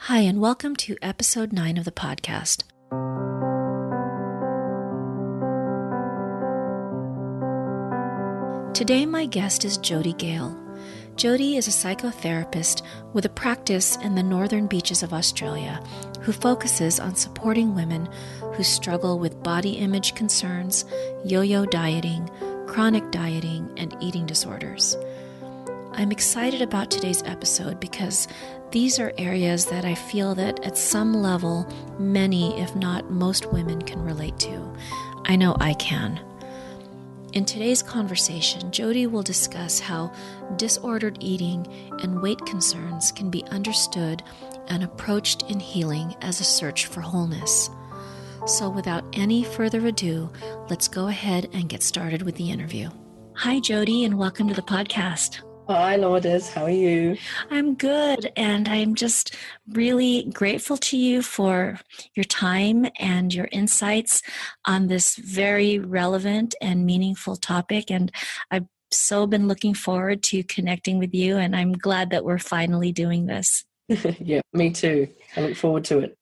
Hi, and welcome to episode 9 of the podcast. Today, my guest is Jodie Gale. Jodie is a psychotherapist with a practice in the northern beaches of Australia who focuses on supporting women who struggle with body image concerns, yo-yo dieting, chronic dieting, and eating disorders. I'm excited about today's episode because these are areas that I feel that at some level, many, if not most women can relate to. I know I can. In today's conversation, Jodie will discuss how disordered eating and weight concerns can be understood and approached in healing as a search for wholeness. So without any further ado, let's go ahead and get started with the interview. Hi, Jodie, and welcome to the podcast. Hi, Lourdes. How are you? I'm good, and I'm just really grateful to you for your time and your insights on this very relevant and meaningful topic. And I've so been looking forward to connecting with you, and I'm glad that we're finally doing this. Yeah, me too. I look forward to it.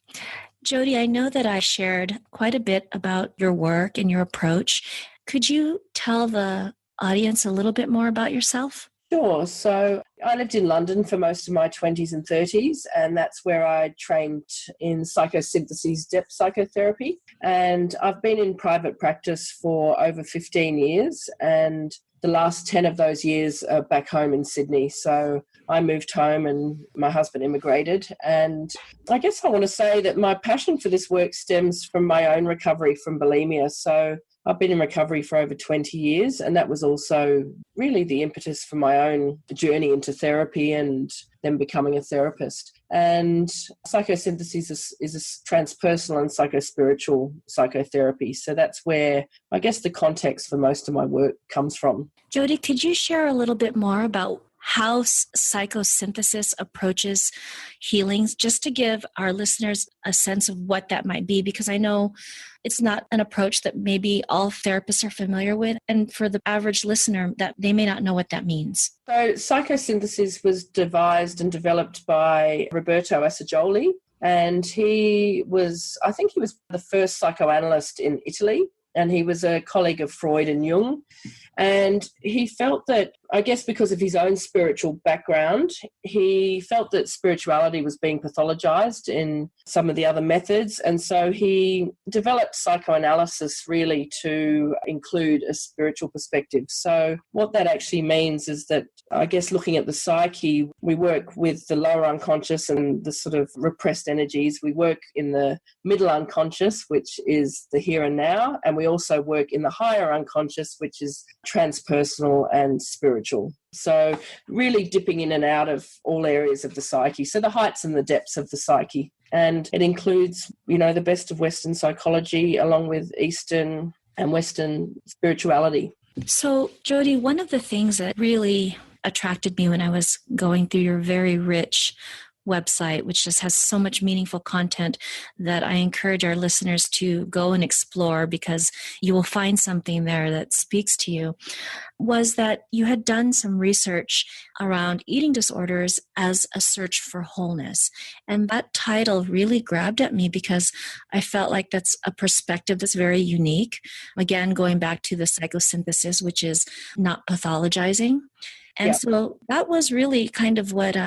Jodie, I know that I shared quite a bit about your work and your approach. Could you tell the audience a little bit more about yourself? Sure. So I lived in London for most of my 20s and 30s, and that's where I trained in psychosynthesis depth psychotherapy. And I've been in private practice for over 15 years, and the last 10 of those years are back home in Sydney. So I moved home and my husband immigrated. And I guess I want to say that my passion for this work stems from my own recovery from bulimia. So I've been in recovery for over 20 years, and that was also really the impetus for my own journey into therapy and then becoming a therapist. And psychosynthesis is a transpersonal and psychospiritual psychotherapy. So that's where I guess the context for most of my work comes from. Jodie, could you share a little bit more about how psychosynthesis approaches healings, just to give our listeners a sense of what that might be? Because I know it's not an approach that maybe all therapists are familiar with. And for the average listener, that they may not know what that means. So psychosynthesis was devised and developed by Roberto Assagioli. And he was the first psychoanalyst in Italy. And he was a colleague of Freud and Jung. And he felt that, I guess because of his own spiritual background, he felt that spirituality was being pathologized in some of the other methods. And so he developed psychoanalysis really to include a spiritual perspective. So what that actually means is that, I guess looking at the psyche, we work with the lower unconscious and the sort of repressed energies. We work in the middle unconscious, which is the here and now. And we also work in the higher unconscious, which is transpersonal and spiritual. So really dipping in and out of all areas of the psyche. So the heights and the depths of the psyche. And it includes, the best of Western psychology along with Eastern and Western spirituality. So, Jodie, one of the things that really attracted me when I was going through your very rich website, which just has so much meaningful content that I encourage our listeners to go and explore, because you will find something there that speaks to you, was that you had done some research around eating disorders as a search for wholeness. And that title really grabbed at me because I felt like that's a perspective that's very unique. Again, going back to the psychosynthesis, which is not pathologizing. And so that was really kind of what,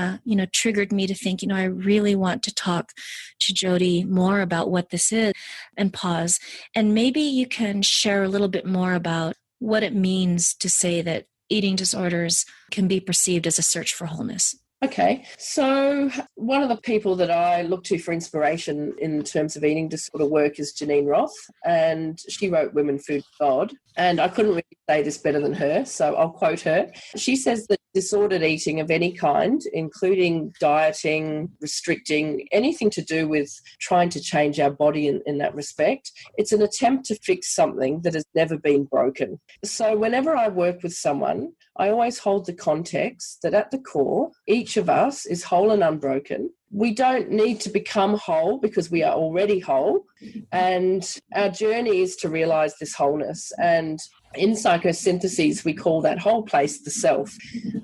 triggered me to think, I really want to talk to Jodie more about what this is, and pause. And maybe you can share a little bit more about what it means to say that eating disorders can be perceived as a search for wholeness. Okay, so one of the people that I look to for inspiration in terms of eating disorder work is Janine Roth, and she wrote Women, Food, God, and I couldn't really say this better than her, so I'll quote her. She says that disordered eating of any kind, including dieting, restricting, anything to do with trying to change our body in that respect, it's an attempt to fix something that has never been broken. So whenever I work with someone, I always hold the context that at the core, each of us is whole and unbroken, we don't need to become whole because we are already whole. And our journey is to realize this wholeness. And in psychosynthesis, we call that whole place the self.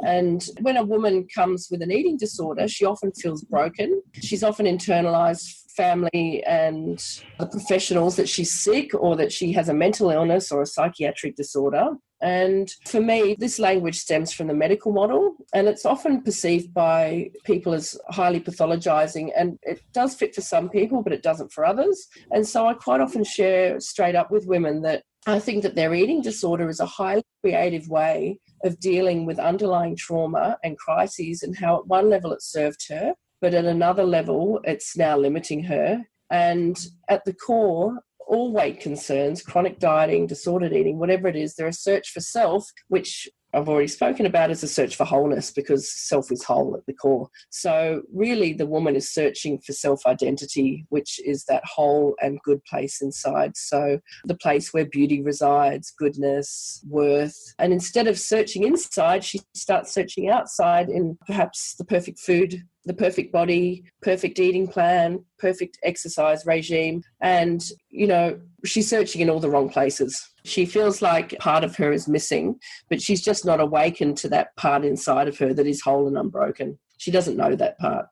And when a woman comes with an eating disorder, she often feels broken. She's often internalized family and the professionals that she's sick or that she has a mental illness or a psychiatric disorder. And for me, this language stems from the medical model, and it's often perceived by people as highly pathologizing, and it does fit for some people, but it doesn't for others. And so I quite often share straight up with women that I think that their eating disorder is a highly creative way of dealing with underlying trauma and crises, and how at one level it served her, but at another level it's now limiting her. And at the core, all weight concerns, chronic dieting, disordered eating, whatever it is, they're a search for self, which I've already spoken about as a search for wholeness, because self is whole at the core. So really the woman is searching for self-identity, which is that whole and good place inside. So the place where beauty resides, goodness, worth. And instead of searching inside, she starts searching outside in perhaps the perfect food, the perfect body, perfect eating plan, perfect exercise regime. And, you know, she's searching in all the wrong places. She feels like part of her is missing, but she's just not awakened to that part inside of her that is whole and unbroken. She doesn't know that part.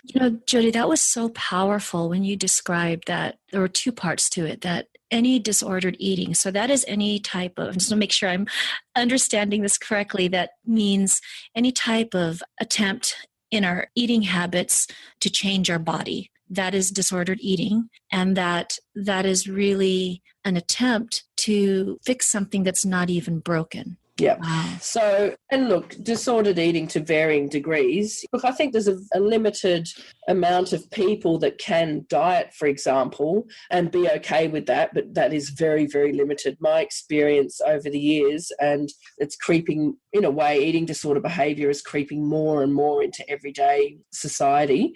You know, Jodie, that was so powerful when you described that there were two parts to it, that any disordered eating. So that is any type of, just to make sure I'm understanding this correctly, that means any type of attempt in our eating habits to change our body. That is disordered eating. And that is really an attempt to fix something that's not even broken. Yeah. Wow. So, and look, disordered eating to varying degrees. Look, I think there's a limited amount of people that can diet, for example, and be okay with that, but that is very, very limited. My experience over the years, and it's creeping, in a way, eating disorder behaviour is creeping more and more into everyday society.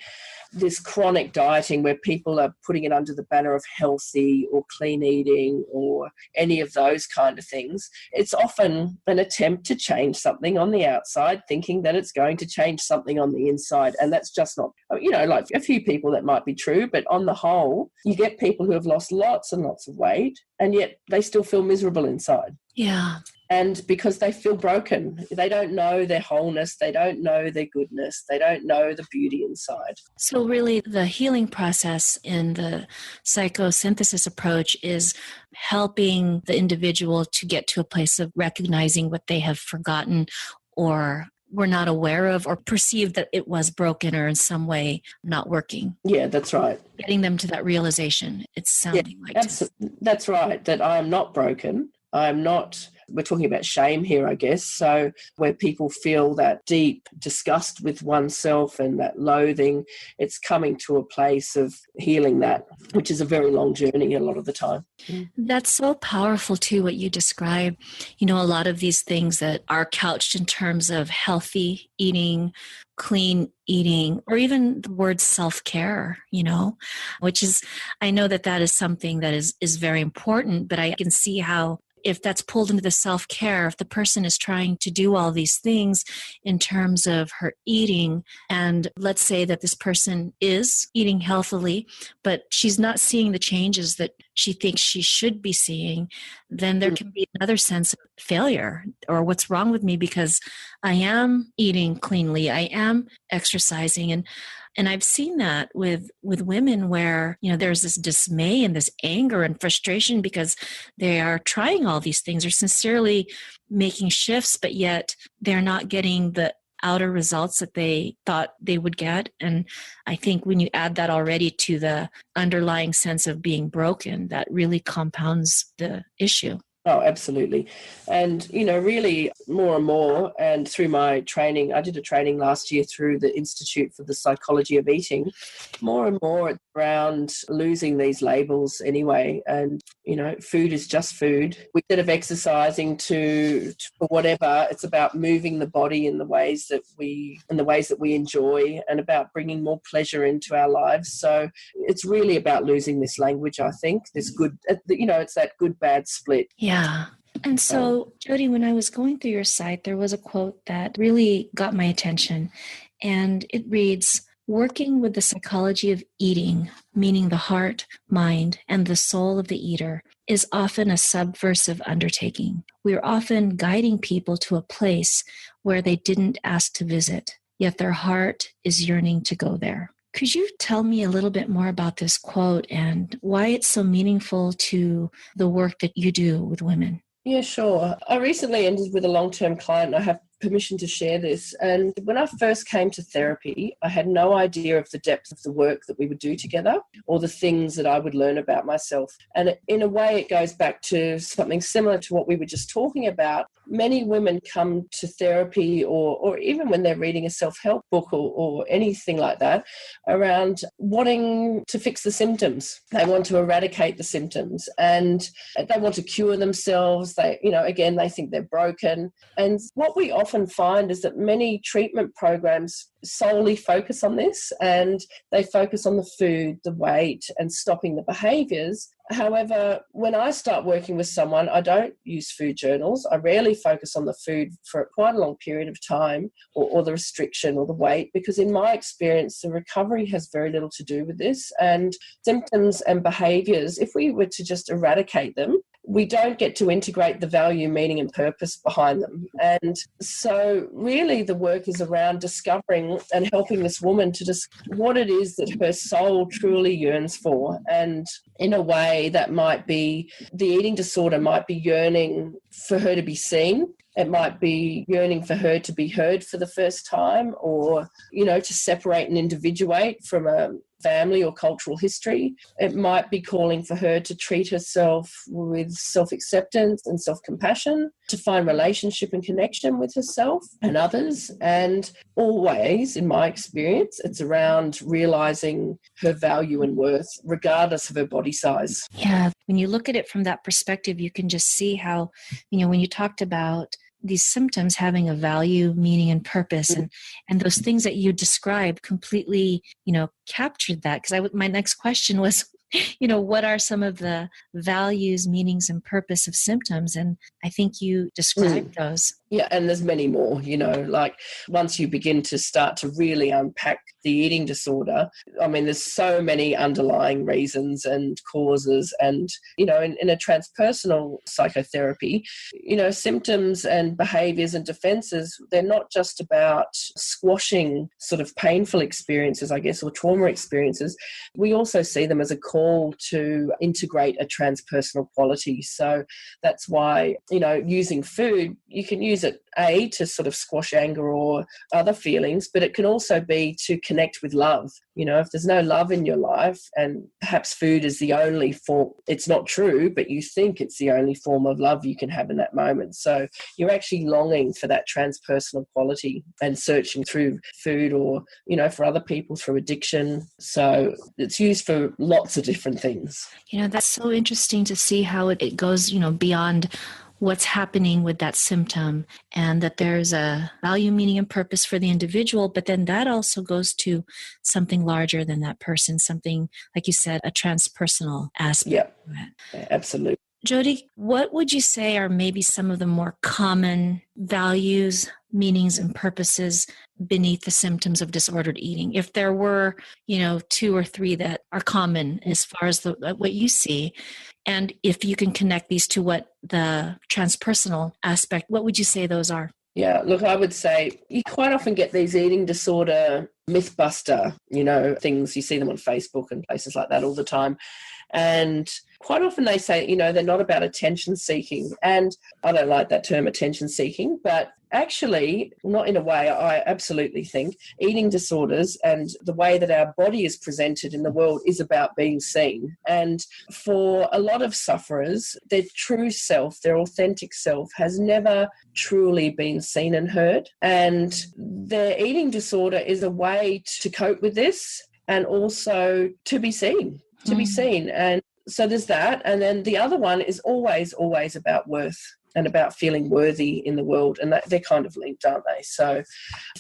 This chronic dieting where people are putting it under the banner of healthy or clean eating or any of those kind of things, it's often an attempt to change something on the outside, thinking that it's going to change something on the inside. And that's just not, you know, like a few people that might be true, but on the whole, you get people who have lost lots and lots of weight, and yet they still feel miserable inside. Yeah. And because they feel broken, they don't know their wholeness, they don't know their goodness, they don't know the beauty inside. So really the healing process in the psychosynthesis approach is helping the individual to get to a place of recognizing what they have forgotten or were not aware of, or perceived that it was broken or in some way not working. Yeah, that's right. Getting them to that realization, it's sounding like. That's right, that I am not broken. I'm not, we're talking about shame here, I guess. So where people feel that deep disgust with oneself and that loathing, it's coming to a place of healing that, which is a very long journey a lot of the time. That's so powerful too, what you describe. You know, a lot of these things that are couched in terms of healthy eating, clean eating, or even the word self-care, you know, which is, I know that is something that is very important, but I can see how if that's pulled into the self-care, if the person is trying to do all these things in terms of her eating, and let's say that this person is eating healthily, but she's not seeing the changes that she thinks she should be seeing, then there can be another sense of failure or what's wrong with me because I am eating cleanly, I am exercising. And I've seen that with women where, you know, there's this dismay and this anger and frustration because they are trying all these things, are sincerely making shifts, but yet they're not getting the outer results that they thought they would get. And I think when you add that already to the underlying sense of being broken, that really compounds the issue. Oh, absolutely. And, you know, really more and more, and through my training, I did a training last year through the Institute for the Psychology of Eating, more and more it's around losing these labels anyway. And, you know, food is just food. Instead of exercising to whatever, it's about moving the body in the ways that we enjoy, and about bringing more pleasure into our lives. So it's really about losing this language, I think, this good, you know, it's that good, bad split. Yeah. And so, Jodie, when I was going through your site, there was a quote that really got my attention. And it reads, Working with the psychology of eating, meaning the heart, mind, and the soul of the eater, is often a subversive undertaking. We are often guiding people to a place where they didn't ask to visit, yet their heart is yearning to go there. Could you tell me a little bit more about this quote and why it's so meaningful to the work that you do with women? Yeah, sure. I recently ended with a long-term client. I have permission to share this. And when I first came to therapy, I had no idea of the depth of the work that we would do together or the things that I would learn about myself. And in a way, it goes back to something similar to what we were just talking about. Many women come to therapy or even when they're reading a self-help book or anything like that around wanting to fix the symptoms. They want to eradicate the symptoms and they want to cure themselves. They, again, they think they're broken. And what we often find is that many treatment programs solely focus on this, and they focus on the food, the weight, and stopping the behaviours. However, when I start working with someone, I don't use food journals. I rarely focus on the food for quite a long period of time or the restriction or the weight, because in my experience, the recovery has very little to do with this. And symptoms and behaviours, if we were to just eradicate them, we don't get to integrate the value, meaning and purpose behind them. And so really the work is around discovering and helping this woman to just what it is that her soul truly yearns for. And in a way that might be, the eating disorder might be yearning for her to be seen. It might be yearning for her to be heard for the first time, or, to separate and individuate from a family or cultural history. It might be calling for her to treat herself with self-acceptance and self-compassion, to find relationship and connection with herself and others. And always, in my experience, it's around realizing her value and worth, regardless of her body size. Yeah, when you look at it from that perspective, you can just see how, when you talked about these symptoms having a value, meaning, and purpose, and those things that you described completely, captured that. Because my next question was, what are some of the values, meanings, and purpose of symptoms? And I think you described those. Yeah, and there's many more, like once you begin to start to really unpack the eating disorder, there's so many underlying reasons and causes. And, in a transpersonal psychotherapy, symptoms and behaviours and defences, they're not just about squashing sort of painful experiences, I guess, or trauma experiences. We also see them as a call to integrate a transpersonal quality. So that's why, using food, you can use it, to sort of squash anger or other feelings, but it can also be to connect with love. If there's no love in your life and perhaps food is the only form, it's not true, but you think it's the only form of love you can have in that moment. So you're actually longing for that transpersonal quality and searching through food or, for other people through addiction. So it's used for lots of different things. That's so interesting to see how it goes, beyond what's happening with that symptom, and that there's a value, meaning, and purpose for the individual, but then that also goes to something larger than that person, something, like you said, a transpersonal aspect. Yeah, absolutely. Jodie, what would you say are maybe some of the more common values, meanings, and purposes beneath the symptoms of disordered eating? If there were, 2 or 3 that are common as far as what you see, and if you can connect these to what the transpersonal aspect, what would you say those are? Yeah, look, I would say you quite often get these eating disorder mythbuster, things. You see them on Facebook and places like that all the time. And quite often they say, they're not about attention seeking. And I don't like that term, attention seeking, but actually, not in a way, I absolutely think eating disorders and the way that our body is presented in the world is about being seen. And for a lot of sufferers, their true self, their authentic self has never truly been seen and heard. And their eating disorder is a way to cope with this and also to be seen. And so there's that. And then the other one is always about worth and about feeling worthy in the world. And they're kind of linked, aren't they? So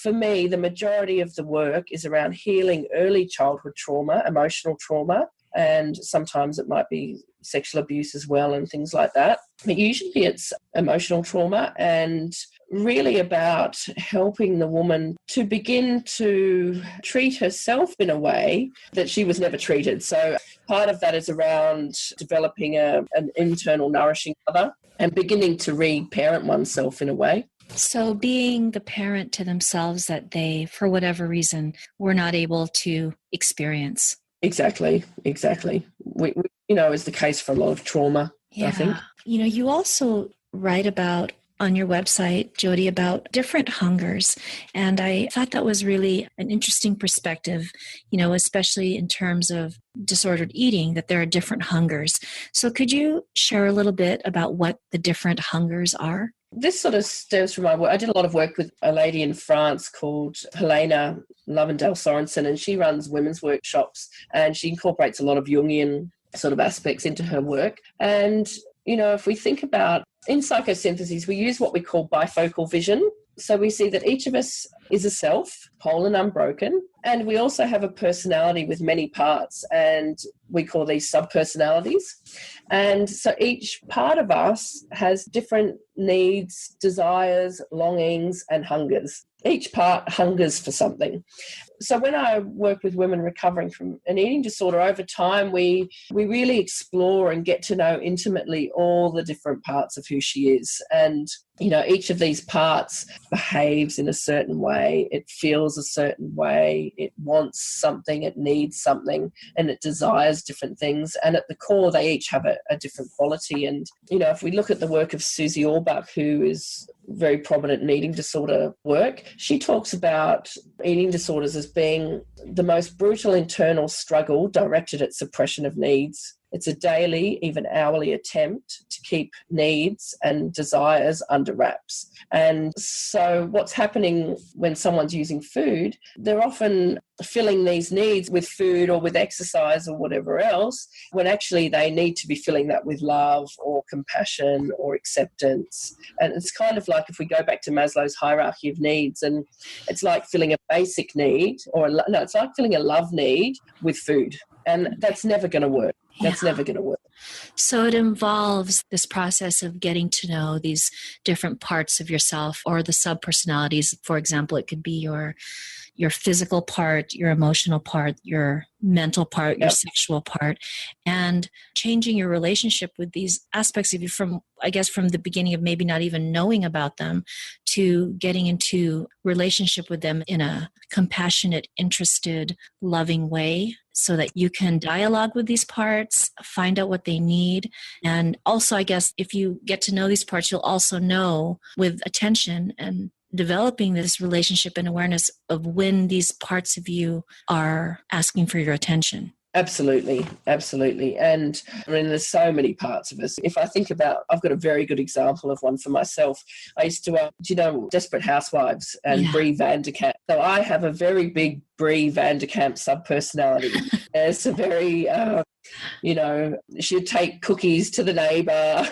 for me, the majority of the work is around healing early childhood trauma, emotional trauma, and sometimes it might be sexual abuse as well and things like that. But usually it's emotional trauma and really about helping the woman to begin to treat herself in a way that she was never treated. So part of that is around developing an internal nourishing mother and beginning to re-parent oneself in a way. So being the parent to themselves that they, for whatever reason, were not able to experience. Exactly. We is the case for a lot of trauma, I think. You also write about on your website, Jodie, about different hungers. And I thought that was really an interesting perspective, especially in terms of disordered eating, that there are different hungers. So could you share a little bit about what the different hungers are? This sort of stems from my work. I did a lot of work with a lady in France called Helena Lovendale Sorensen, and she runs women's workshops, and she incorporates a lot of Jungian sort of aspects into her work. And, if we think about in psychosynthesis, we use what we call bifocal vision. So we see that each of us is a self, whole and unbroken, and we also have a personality with many parts, and we call these subpersonalities. And so each part of us has different needs, desires, longings, and hungers. Each part hungers for something. So when I work with women recovering from an eating disorder, over time we really explore and get to know intimately all the different parts of who she is. And, each of these parts behaves in a certain way. It feels a certain way. It wants something. It needs something. And it desires different things. And at the core, they each have a different quality. And, if we look at the work of Susie Orbach, who is very prominent in eating disorder work, she talks about eating disorders as being the most brutal internal struggle directed at suppression of needs. It's a daily, even hourly attempt to keep needs and desires under wraps. And so what's happening when someone's using food, they're often filling these needs with food or with exercise or whatever else, when actually they need to be filling that with love or compassion or acceptance. And it's kind of like if we go back to Maslow's hierarchy of needs, and it's like filling a basic need, it's like filling a love need with food. And that's never going to work. That's never going to work. So it involves this process of getting to know these different parts of yourself, or the subpersonalities. For example, it could be your physical part, your emotional part, your mental part, your sexual part, and changing your relationship with these aspects of you from the beginning of maybe not even knowing about them to getting into relationship with them in a compassionate, interested, loving way, so that you can dialogue with these parts, find out what they need. And also, I guess, if you get to know these parts, you'll also know with attention and developing this relationship and awareness of when these parts of you are asking for your attention. Absolutely. And there's so many parts of us. If I think about, I've got a very good example of one for myself. I used to, Desperate Housewives and Brie Vanderkamp. So I have a very big Brie Vanderkamp subpersonality. It's a very, she'd take cookies to the neighbour,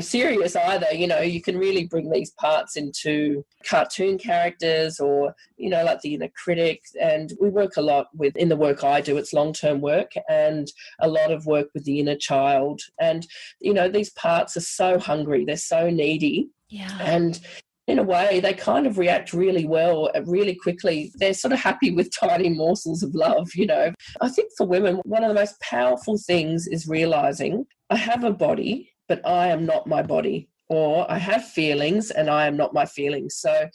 serious either. You can really bring these parts into cartoon characters or, like the inner critic. And we work a lot in the work I do, it's long-term work, and a lot of work with the inner child. And, these parts are so hungry, they're so needy. Yeah. And in a way, they kind of react really well, really quickly. They're sort of happy with tiny morsels of love, I think for women, one of the most powerful things is realising I have a body, but I am not my body. Or I have feelings and I am not my feelings. So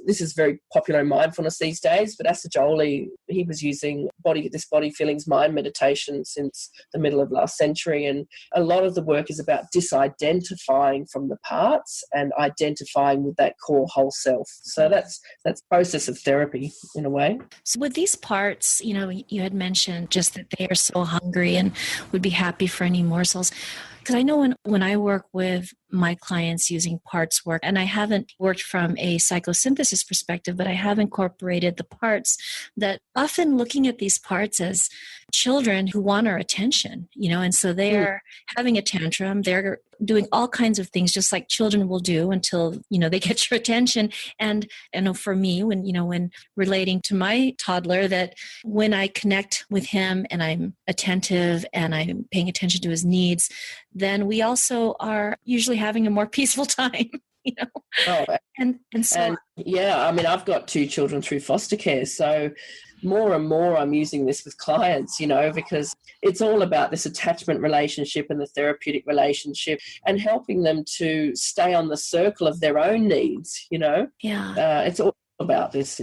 this is very popular in mindfulness these days, but Jolie, he was using body feelings mind meditation since the middle of last century. And a lot of the work is about disidentifying from the parts and identifying with that core whole self. So that's process of therapy in a way. So with these parts, you had mentioned just that they are so hungry and would be happy for any morsels. Because I know when I work with my clients using parts work, and I haven't worked from a psychosynthesis perspective, but I have incorporated the parts, that often looking at these parts as children who want our attention, and so they're having a tantrum, they're doing all kinds of things just like children will do until, they get your attention. And I know for me, when relating to my toddler, that when I connect with him and I'm attentive and I'm paying attention to his needs, then we also are usually having a more peaceful time. you know. Oh, And so and yeah, I mean, I've got 2 children through foster care, so more and more I'm using this with clients, because it's all about this attachment relationship and the therapeutic relationship and helping them to stay on the circle of their own needs, It's all about this.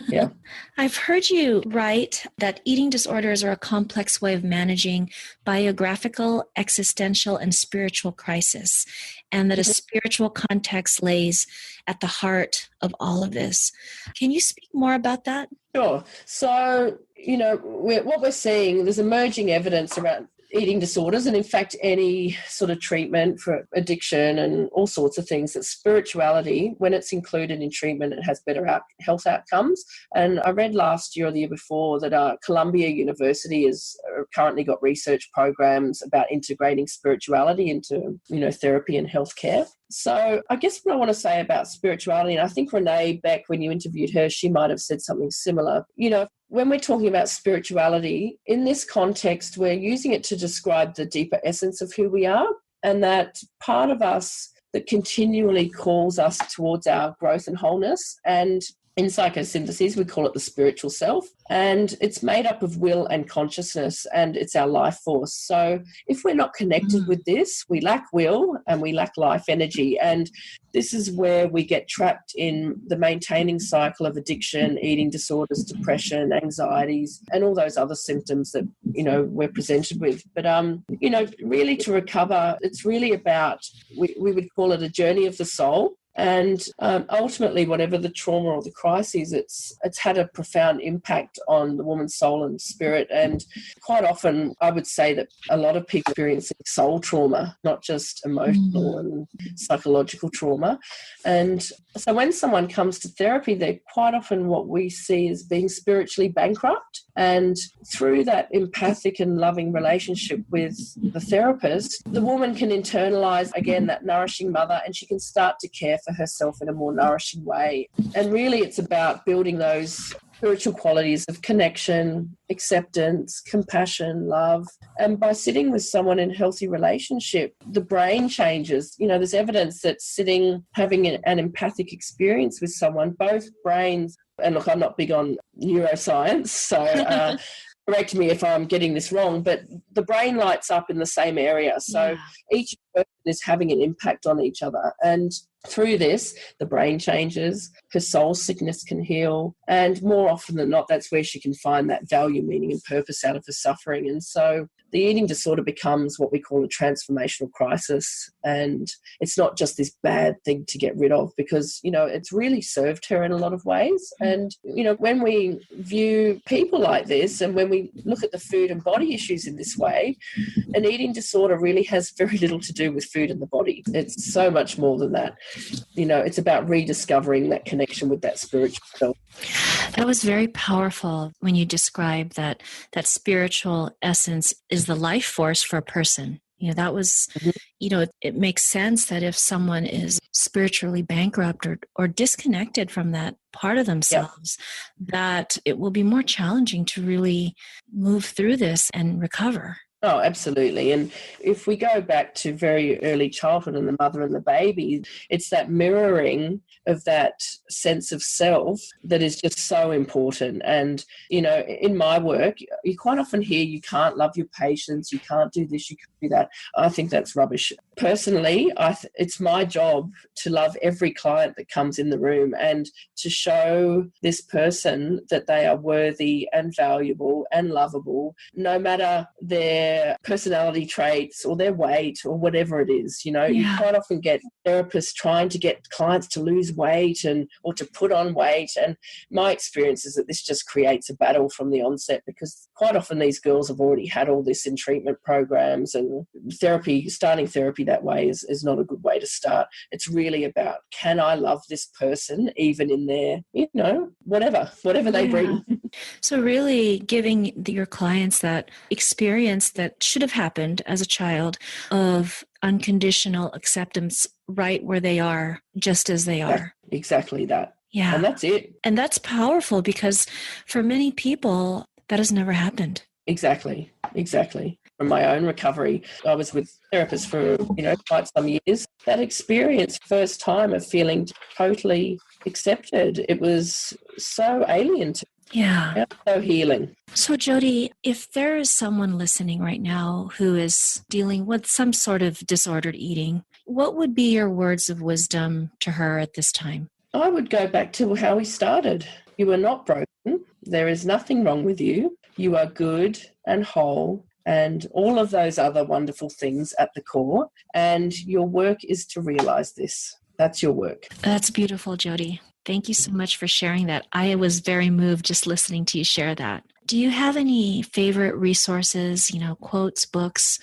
Yeah. I've heard you write that eating disorders are a complex way of managing biographical, existential, and spiritual crisis, and that a spiritual context lays at the heart of all of this. Can you speak more about that? Sure. So, what we're seeing, there's emerging evidence around eating disorders, and in fact any sort of treatment for addiction and all sorts of things, that spirituality, when it's included in treatment, it has better health outcomes. And I read last year or the year before that Columbia University has currently got research programs about integrating spirituality into therapy and healthcare. So I guess what I want to say about spirituality, and I think Renee Beck, when you interviewed her, she might have said something similar. When we're talking about spirituality, in this context, we're using it to describe the deeper essence of who we are, and that part of us that continually calls us towards our growth and wholeness. And in psychosynthesis, we call it the spiritual self, and it's made up of will and consciousness, and it's our life force. So if we're not connected with this, we lack will and we lack life energy. And this is where we get trapped in the maintaining cycle of addiction, eating disorders, depression, anxieties, and all those other symptoms that, we're presented with. But, really to recover, it's really about, we would call it a journey of the soul. And ultimately, whatever the trauma or the crisis, it's had a profound impact on the woman's soul and spirit. And quite often, I would say that a lot of people experience soul trauma, not just emotional and psychological trauma. And so when someone comes to therapy, they're quite often what we see as being spiritually bankrupt. And through that empathic and loving relationship with the therapist, the woman can internalize, again, that nourishing mother, and she can start to care for herself in a more nourishing way. And really it's about building those spiritual qualities of connection, acceptance, compassion, love. And by sitting with someone in healthy relationship, the brain changes. There's evidence that having an empathic experience with someone, both brains, and look, I'm not big on neuroscience, so correct me if I'm getting this wrong, but the brain lights up in the same area. So each person is having an impact on each other. And through this, the brain changes, her soul sickness can heal, and more often than not, that's where she can find that value, meaning and purpose out of her suffering. And so the eating disorder becomes what we call a transformational crisis, and it's not just this bad thing to get rid of, because, it's really served her in a lot of ways. And, when we view people like this, and when we look at the food and body issues in this way, an eating disorder really has very little to do with food and the body. It's so much more than that. It's about rediscovering that connection with that spiritual self. That was very powerful when you described that spiritual essence is the life force for a person. That was, it makes sense that if someone is spiritually bankrupt or disconnected from that part of themselves, that it will be more challenging to really move through this and recover. Oh, absolutely. And if we go back to very early childhood and the mother and the baby, it's that mirroring of that sense of self that is just so important. And, in my work, you quite often hear you can't love your patients, you can't do this, you can't do that. I think that's rubbish. Personally, it's my job to love every client that comes in the room and to show this person that they are worthy and valuable and lovable, no matter their personality traits or their weight or whatever it is. You quite often get therapists trying to get clients to lose weight or to put on weight. And my experience is that this just creates a battle from the onset, because quite often these girls have already had all this in treatment programs, and starting therapy that way is not a good way to start. It's really about, can I love this person even in their, whatever they bring. So really giving your clients that experience that should have happened as a child of unconditional acceptance right where they are, just as they are. Exactly that. Yeah. And that's it. And that's powerful, because for many people, that has never happened. Exactly. From my own recovery, I was with therapists for, quite some years. That experience, first time of feeling totally accepted, it was so alien to me. Yeah. So healing. So, Jodie, if there is someone listening right now who is dealing with some sort of disordered eating, what would be your words of wisdom to her at this time? I would go back to how we started. You are not broken. There is nothing wrong with you. You are good and whole and all of those other wonderful things at the core. And your work is to realize this. That's your work. That's beautiful, Jodie. Thank you so much for sharing that. I was very moved just listening to you share that. Do you have any favorite resources, quotes, books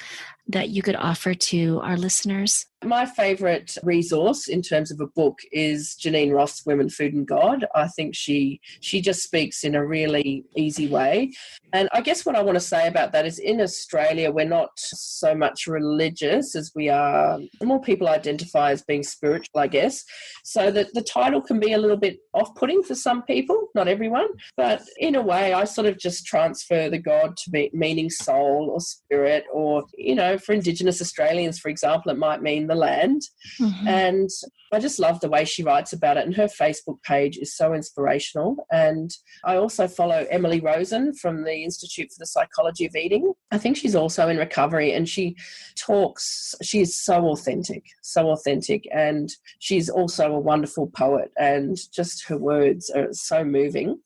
that you could offer to our listeners? My favourite resource in terms of a book is Janine Roth's Women, Food and God. I think she just speaks in a really easy way. And I guess what I want to say about that is in Australia, we're not so much religious as we are. More people identify as being spiritual, I guess. So that the title can be a little bit off-putting for some people, not everyone. But in a way, I sort of just transfer the God to meaning soul or spirit or, for Indigenous Australians, for example, it might mean the land. Mm-hmm. And I just love the way she writes about it, and her Facebook page is so inspirational. And I also follow Emily Rosen from the Institute for the Psychology of Eating. I think she's also in recovery, and she is so authentic, and she's also a wonderful poet, and just her words are so moving.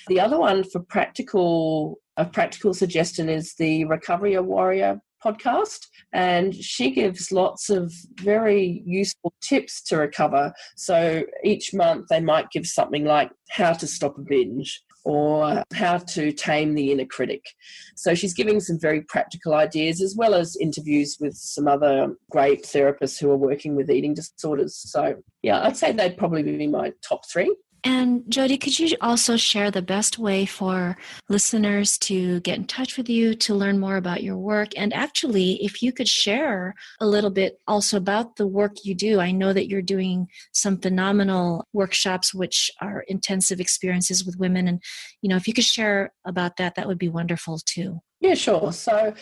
The other one for a practical suggestion is the Recovery Warrior podcast, and she gives lots of very useful tips to recover. So each month they might give something like how to stop a binge or how to tame the inner critic. So she's giving some very practical ideas, as well as interviews with some other great therapists who are working with eating disorders. So yeah, I'd say they'd probably be my top three. And Jodie, could you also share the best way for listeners to get in touch with you, to learn more about your work? And actually, if you could share a little bit also about the work you do. I know that you're doing some phenomenal workshops, which are intensive experiences with women. And, if you could share about that, that would be wonderful too. Yeah, sure. So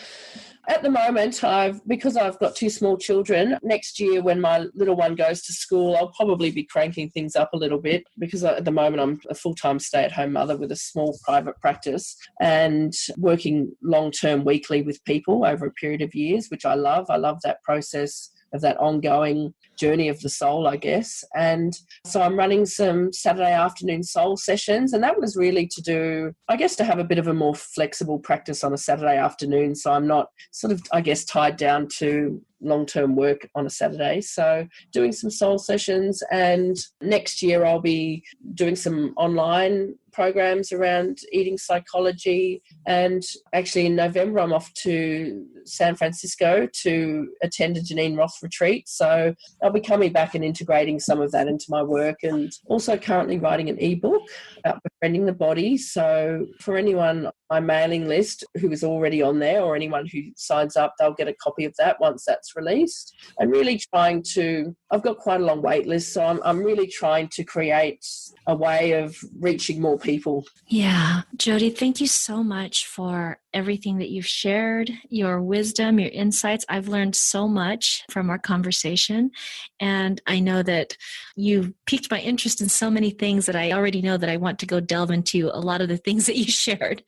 at the moment, because I've got two small children, next year when my little one goes to school, I'll probably be cranking things up a little bit, because at the moment I'm a full-time stay-at-home mother with a small private practice and working long-term weekly with people over a period of years, which I love. I love that process of that ongoing journey of the soul, I guess. And so I'm running some Saturday afternoon soul sessions, and that was really to have a bit of a more flexible practice on a Saturday afternoon, so I'm not sort of, I guess, tied down to long-term work on a Saturday. So doing some soul sessions, and next year I'll be doing some online programs around eating psychology. And actually in November I'm off to San Francisco to attend a Janine Roth retreat. So I'll be coming back and integrating some of that into my work, and also currently writing an ebook about befriending the body. So for anyone on my mailing list who is already on there, or anyone who signs up, they'll get a copy of that once that's released. I'm really I've got quite a long wait list, so I'm really trying to create a way of reaching more people. Yeah. Jodie, thank you so much for everything that you've shared, your wisdom, your insights. I've learned so much from our conversation, and I know that you've piqued my interest in so many things that I already know that I want to go delve into a lot of the things that you shared.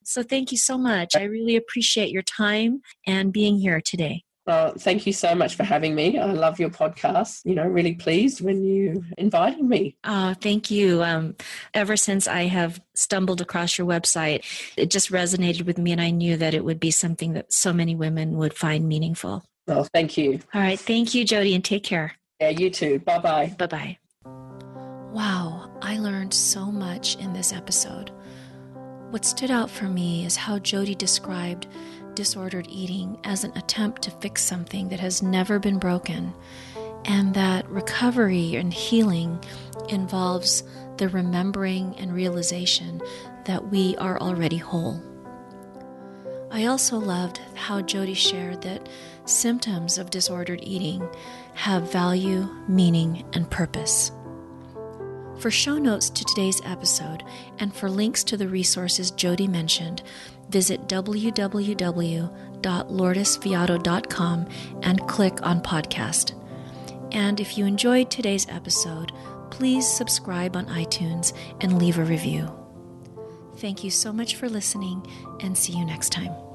So thank you so much. I really appreciate your time and being here today. Thank you so much for having me. I love your podcast. Really pleased when you invited me. Oh, thank you. Ever since I have stumbled across your website, it just resonated with me, and I knew that it would be something that so many women would find meaningful. Oh, thank you. All right. Thank you, Jodie, and take care. Yeah, you too. Bye-bye. Bye-bye. Wow, I learned so much in this episode. What stood out for me is how Jodie described disordered eating as an attempt to fix something that has never been broken, and that recovery and healing involves the remembering and realization that we are already whole. I also loved how Jodie shared that symptoms of disordered eating have value, meaning, and purpose. For show notes to today's episode and for links to the resources Jodie mentioned, visit www.lourdesviato.com and click on podcast. And if you enjoyed today's episode, please subscribe on iTunes and leave a review. Thank you so much for listening, and see you next time.